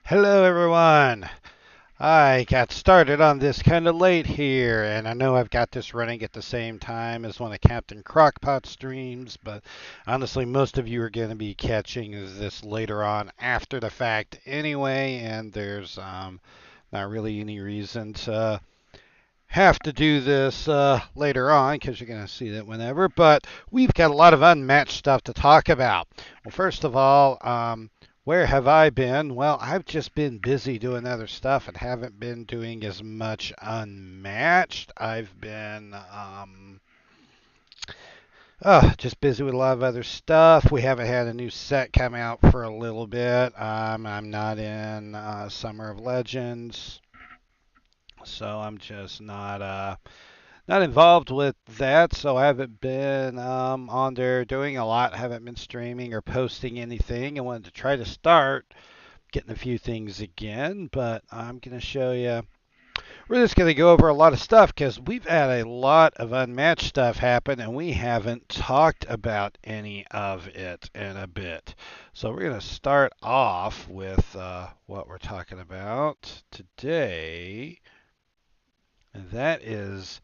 Hello, everyone. I got started on this kind of late here, and I know I've got this running at the same time as one of Captain Crockpot's streams, but honestly, most of you are going to be catching this later on after the fact anyway, and there's not really any reason to have to do this later on because you're going to see that whenever. But we've got a lot of unmatched stuff to talk about. Well, first of all, where have I been? Well, I've just been busy doing other stuff and haven't been doing as much unmatched. I've been just busy with a lot of other stuff. We haven't had a new set come out for a little bit. I'm not in Summer of Legends, so I'm just not involved with that, so I haven't been on there doing a lot. Haven't been streaming or posting anything. I wanted to try to start getting a few things again, but I'm going to show you. We're just going to go over a lot of stuff because we've had a lot of unmatched stuff happen and we haven't talked about any of it in a bit. So we're going to start off with what we're talking about today, and that is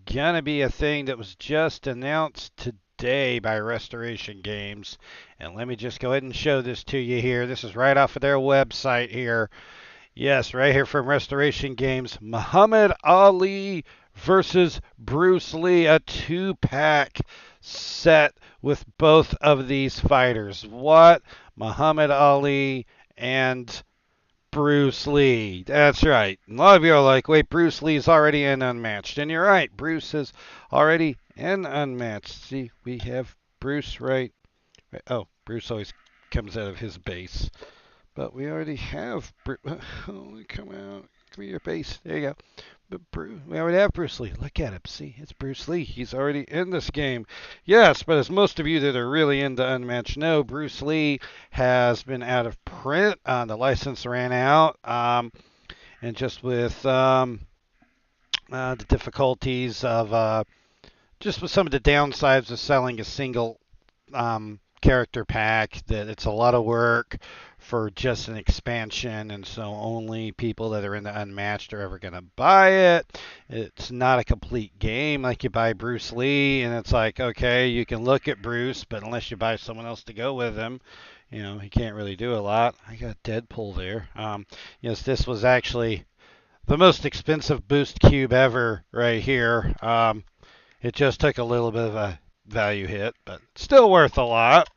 gonna be a thing that was just announced today by Restoration Games. And let me just go ahead and show this to you here. This is right off of their website here. Yes, right here from Restoration Games. Muhammad Ali versus Bruce Lee, a two-pack set with both of these fighters. What? Muhammad Ali and Bruce Lee. That's right. A lot of you are like, wait, Bruce Lee's already in Unmatched. And you're right. Bruce is already in Unmatched. See, we have Bruce Oh, Bruce always comes out of his base. But we already have Bruce. Oh, come out. Give me your base. There you go. But we already have Bruce Lee. Look at him. See, it's Bruce Lee. He's already in this game. Yes, but as most of you that are really into Unmatched know, Bruce Lee has been out of print. The license ran out. And just with the difficulties of just with some of the downsides of selling a single character pack, that it's a lot of work for just an expansion, and so only people that are in the Unmatched are ever going to buy it. It's not a complete game like you buy Bruce Lee, and it's like, okay, you can look at Bruce, but unless you buy someone else to go with him, he can't really do a lot. I got Deadpool there. Yes, this was actually the most expensive boost cube ever right here. It just took a little bit of a value hit, but still worth a lot.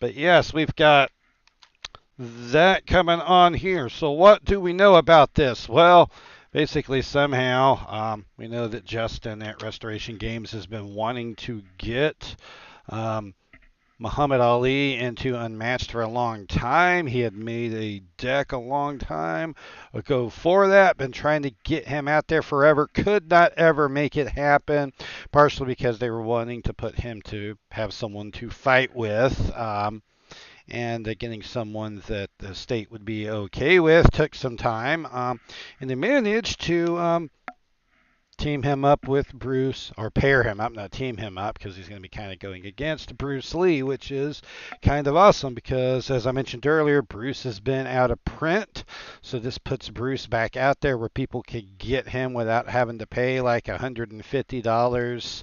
But yes, we've got that coming on here. So what do we know about this? Well, basically somehow we know that Justin at Restoration Games has been wanting to get um, Muhammad Ali into Unmatched for a long time. He had made a deck a long time ago for that, been trying to get him out there forever, could not ever make it happen, partially because they were wanting to put him to have someone to fight with. And getting someone that the state would be okay with took some time. And they managed to team him up with Bruce, or pair him up, not team him up, because he's going to be kind of going against Bruce Lee, which is kind of awesome because, as I mentioned earlier, Bruce has been out of print. So this puts Bruce back out there where people could get him without having to pay like $150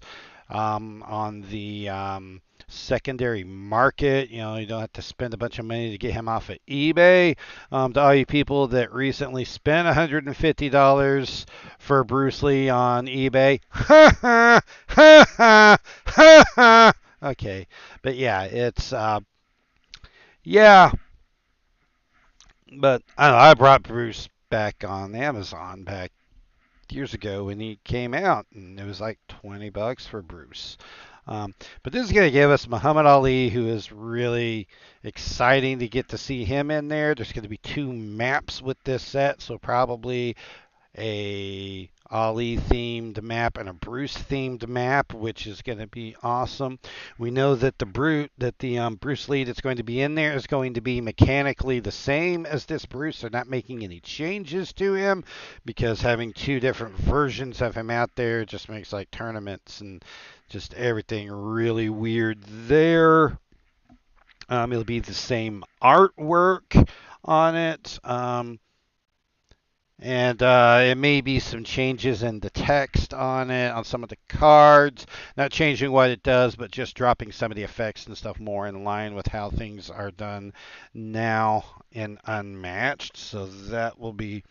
on the secondary market. You don't have to spend a bunch of money to get him off of eBay. To all you people that recently spent $150 for Bruce Lee on eBay, ha ha ha ha ha ha. Okay, but yeah, it's yeah, but I don't know, I brought Bruce back on Amazon back years ago when he came out, and it was like $20 for Bruce. But this is going to give us Muhammad Ali, who is really exciting to get to see him in there. There's going to be two maps with this set, so probably a Ali themed map and a Bruce themed map, which is going to be awesome. We know that the Bruce Lee that's going to be in there is going to be mechanically the same as this Bruce. They're not making any changes to him because having two different versions of him out there just makes like tournaments and just everything really weird there. It'll be the same artwork on it. And it may be some changes in the text on it, on some of the cards. Not changing what it does, but just dropping some of the effects and stuff more in line with how things are done now in Unmatched. So that will be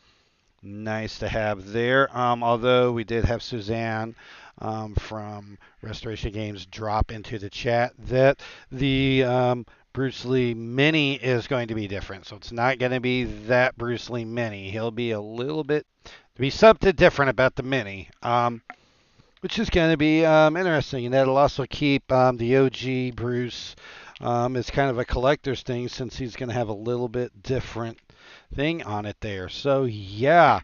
nice to have there. Although we did have Suzanne from Restoration Games drop into the chat that the Bruce Lee mini is going to be different. So it's not going to be that Bruce Lee mini. He'll be a little bit, be something different about the mini. Which is going to be interesting, and that'll also keep the OG Bruce as kind of a collector's thing since he's going to have a little bit different thing on it there. So yeah,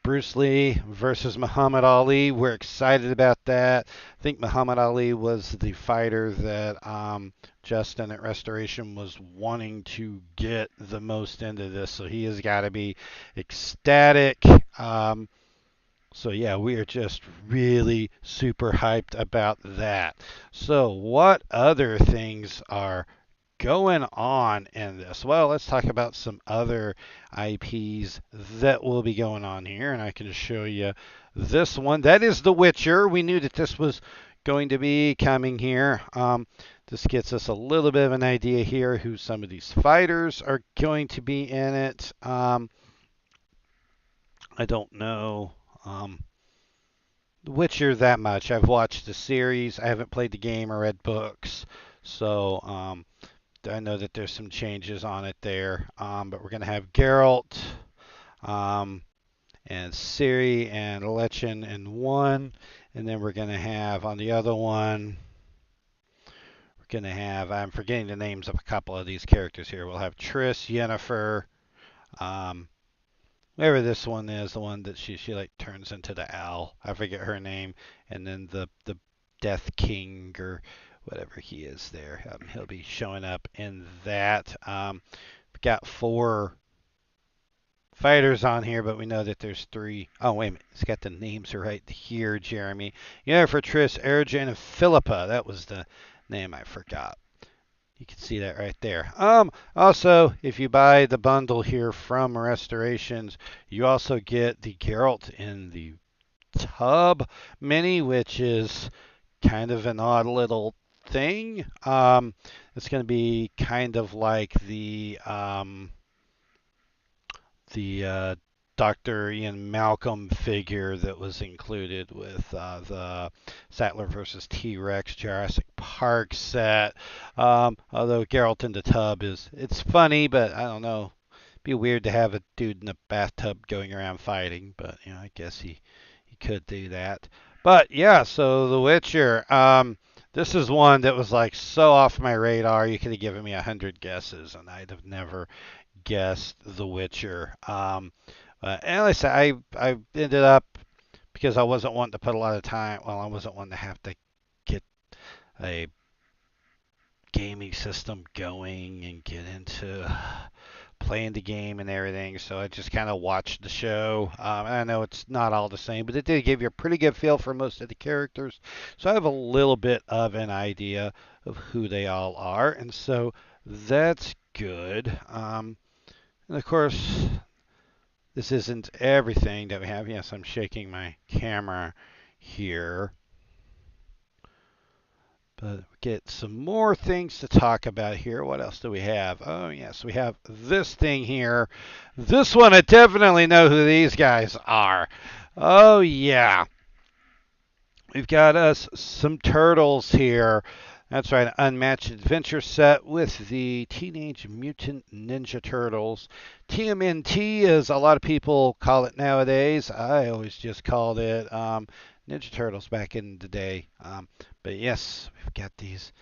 Bruce Lee versus Muhammad Ali. We're excited about that. I think Muhammad Ali was the fighter that Justin at Restoration was wanting to get the most into this, so he has got to be ecstatic. So yeah, we are just really super hyped about that. So what other things are going on in this? Well, let's talk about some other IPs that will be going on here, and I can show you this one. That is The Witcher. We knew that this was going to be coming here. This gets us a little bit of an idea here who some of these fighters are going to be in it. I don't know The Witcher that much. I've watched the series. I haven't played the game or read books, so I know that there's some changes on it there. But we're going to have Geralt um, and Ciri and Lechin in one. And then we're going to have on the other one, we're going to have, I'm forgetting the names of a couple of these characters here. We'll have Triss, Yennefer, um, whatever this one is, the one that she like turns into the owl. I forget her name. And then the Death King or whatever he is there. He'll be showing up in that. We've got 4 fighters on here, but we know that there's 3. Oh, wait a minute. It's got the names right here, Jeremy. Yeah, for Triss, Ergen, and Philippa. That was the name I forgot. You can see that right there. Also, if you buy the bundle here from Restorations, you also get the Geralt in the tub mini, which is kind of an odd little thing. It's going to be kind of like the Dr. Ian Malcolm figure that was included with the Sattler versus T-Rex Jurassic Park set. Although Geralt in the tub it's funny, but I don't know. It'd be weird to have a dude in a bathtub going around fighting, but I guess he could do that. But yeah, so The Witcher. This is one that was like so off my radar. You could have given me 100 guesses, and I'd have never guessed The Witcher. And like I said, I ended up because I wasn't wanting to put a lot of time. Well, I wasn't wanting to have to get a gaming system going and get into playing the game and everything. So I just kind of watched the show. And I know it's not all the same, but it did give you a pretty good feel for most of the characters. So I have a little bit of an idea of who they all are, and so that's good. And of course, this isn't everything that we have. Yes, I'm shaking my camera here. But we get some more things to talk about here. What else do we have? Oh, yes, we have this thing here. This one, I definitely know who these guys are. Oh, yeah. We've got us some turtles here. That's right, an Unmatched adventure set with the Teenage Mutant Ninja Turtles. TMNT, as a lot of people call it nowadays. I always just called it Ninja Turtles back in the day. But yes, we've got these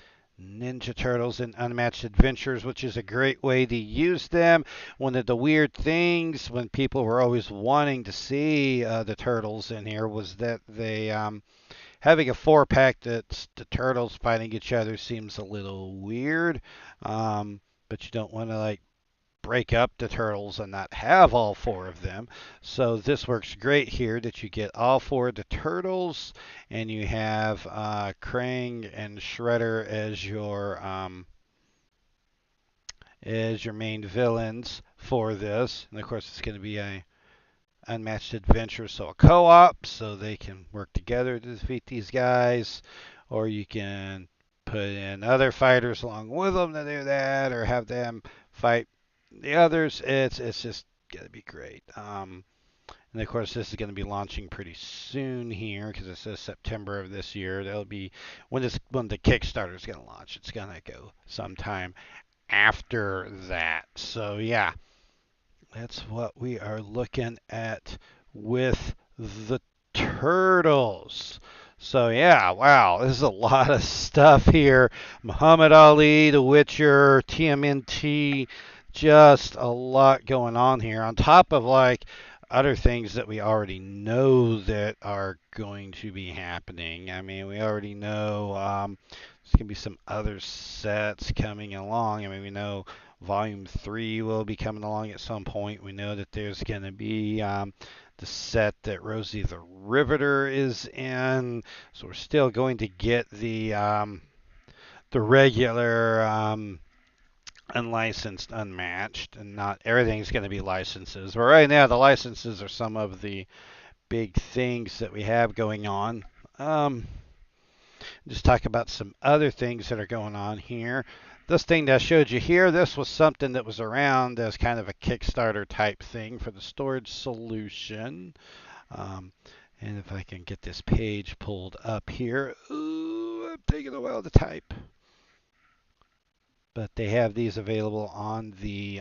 Ninja Turtles in Unmatched Adventures, which is a great way to use them. One of the weird things when people were always wanting to see the Turtles in here was that they having a 4-pack that's the turtles fighting each other seems a little weird. But you don't want to like break up the turtles and not have all 4 of them. So this works great here that you get all 4 of the turtles and you have Krang and Shredder as your as your main villains for this. And of course, it's going to be a unmatched adventure, so a co-op, so they can work together to defeat these guys, or you can put in other fighters along with them to do that, or have them fight the others. It's just gonna be great. And of course, this is going to be launching pretty soon here because it says September of this year. That'll be when the Kickstarter is going to launch. It's going to go sometime after that. So yeah, that's what we are looking at with the turtles. So yeah, wow, this is a lot of stuff here. Muhammad Ali, The Witcher, TMNT, just a lot going on here. On top of like other things that we already know that are going to be happening. I mean, we already know there's going to be some other sets coming along. I mean, we know Volume 3 will be coming along at some point. We know that there's going to be the set that Rosie the Riveter is in. So we're still going to get the regular unlicensed, unmatched, and not everything's going to be licenses. But right now, the licenses are some of the big things that we have going on. Um, just talk about some other things that are going on here. This thing that I showed you here, this was something that was around as kind of a Kickstarter type thing for the storage solution. Um, and if I can get this page pulled up here, ooh, I'm taking a while to type. But they have these available on the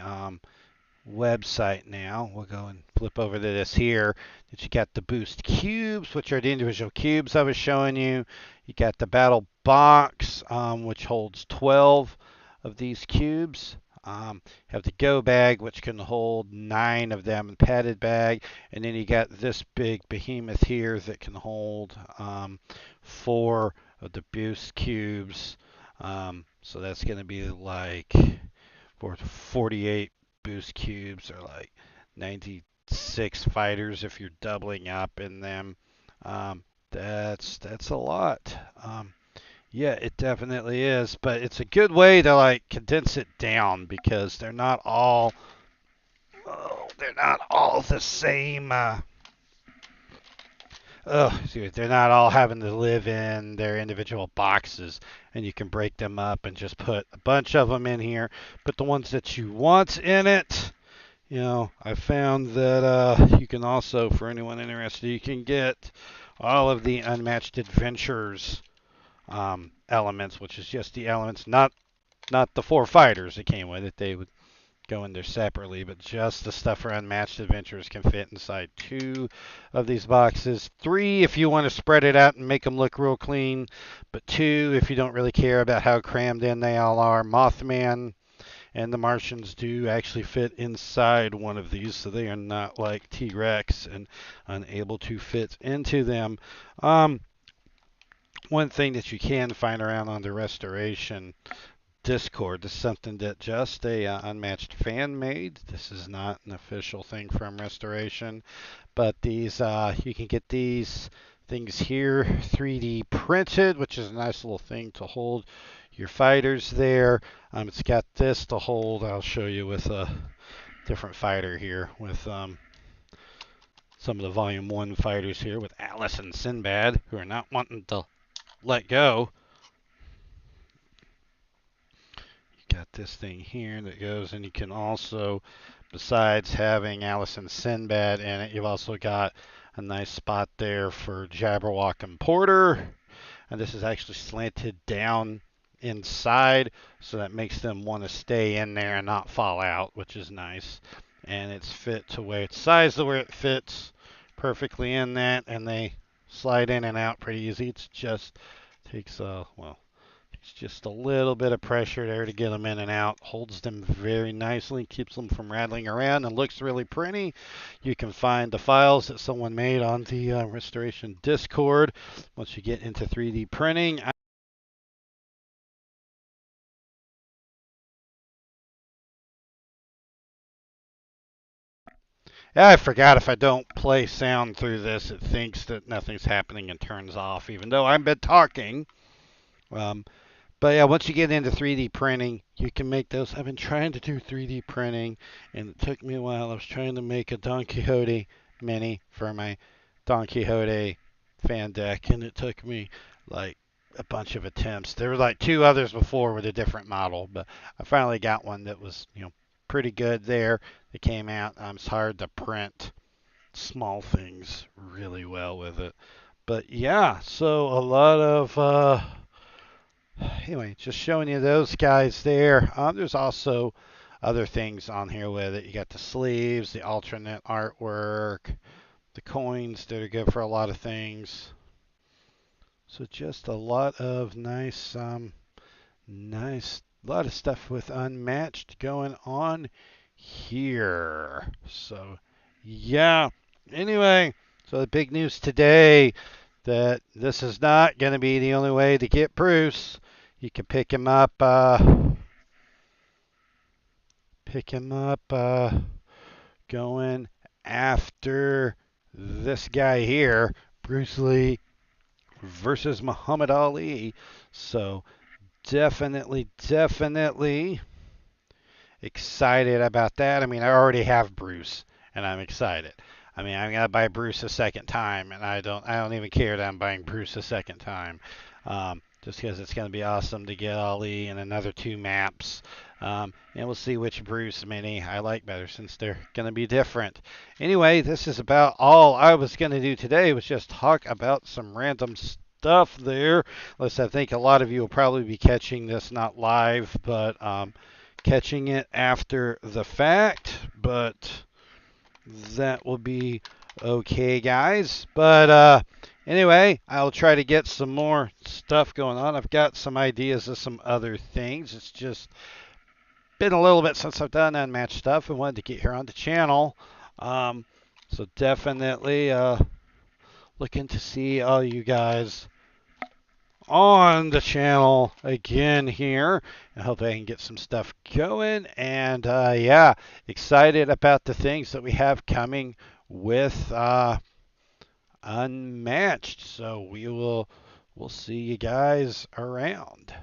website now. We'll go and flip over to this here. That you got the boost cubes, which are the individual cubes I was showing you. You got the battle box, which holds 12 of these cubes. Have the go bag, which can hold 9 of them, and padded bag. And then you got this big behemoth here that can hold 4 of the boost cubes. So that's going to be like 48 boost cubes or like 96 fighters if you're doubling up in them. That's a lot. Yeah, it definitely is, but it's a good way to like condense it down because they're not all the same. They're not all having to live in their individual boxes, and you can break them up and just put a bunch of them in here. Put the ones that you want in it. You know, I found that you can also, for anyone interested, you can get all of the Unmatched Adventures elements, which is just the elements, not the 4 fighters that came with it. They would go in there separately, but just the stuff for Unmatched Adventures can fit inside 2 of these boxes. 3 if you want to spread it out and make them look real clean, but 2 if you don't really care about how crammed in they all are. Mothman and the Martians do actually fit inside one of these, so they are not like T-Rex and unable to fit into them. One thing that you can find around on the Restoration Discord, this is something that just a Unmatched fan made. This is not an official thing from Restoration, but these you can get these things here 3D printed, which is a nice little thing to hold your fighters there. It's got this to hold. I'll show you with a different fighter here with some of the Volume 1 fighters here with Alice and Sinbad, who are not wanting to let go. You got this thing here that goes, and you can also, besides having Alice and Sinbad in it, you've also got a nice spot there for Jabberwock and Porter. And this is actually slanted down inside, so that makes them want to stay in there and not fall out, which is nice. And it's fit to where it's sized to where it fits perfectly in that, and they slide in and out pretty easy. It's just takes it's just a little bit of pressure there to get them in and out. Holds them very nicely, keeps them from rattling around, and looks really pretty. You can find the files that someone made on the Restoration Discord once you get into 3D printing. I forgot if I don't play sound through this, it thinks that nothing's happening and turns off, even though I've been talking. Um, But yeah, once you get into 3D printing, you can make those. I've been trying to do 3D printing, and it took me a while. I was trying to make a Don Quixote mini for my Don Quixote fan deck, and it took me like a bunch of attempts. There were like two others before with a different model, but I finally got one that was, pretty good there. It came out. It's hard to print small things really well with it. But yeah, so a lot of anyway, just showing you those guys there. There's also other things on here with it. You got the sleeves, the alternate artwork, the coins that are good for a lot of things. So just a lot of nice, lot of stuff with Unmatched going on here. So yeah. Anyway, so the big news today that this is not going to be the only way to get Bruce. You can pick him up going after this guy here, Bruce Lee versus Muhammad Ali. So definitely excited about that. I mean, I already have Bruce, and I'm excited. I mean, I'm gonna buy Bruce a second time, and I don't even care that I'm buying Bruce a second time, just because it's gonna be awesome to get Ali in another two maps. And we'll see which Bruce mini I like better since they're gonna be different. Anyway, this is about all I was gonna do today was just talk about some random stuff there. Unless I think a lot of you will probably be catching this not live, but catching it after the fact, but that will be okay, guys. But anyway, I'll try to get some more stuff going on. I've got some ideas of some other things. It's just been a little bit since I've done Unmatched stuff and wanted to get here on the channel. Um, so definitely looking to see all you guys on the channel again here. I hope I can get some stuff going. And yeah, excited about the things that we have coming with Unmatched. So we'll see you guys around.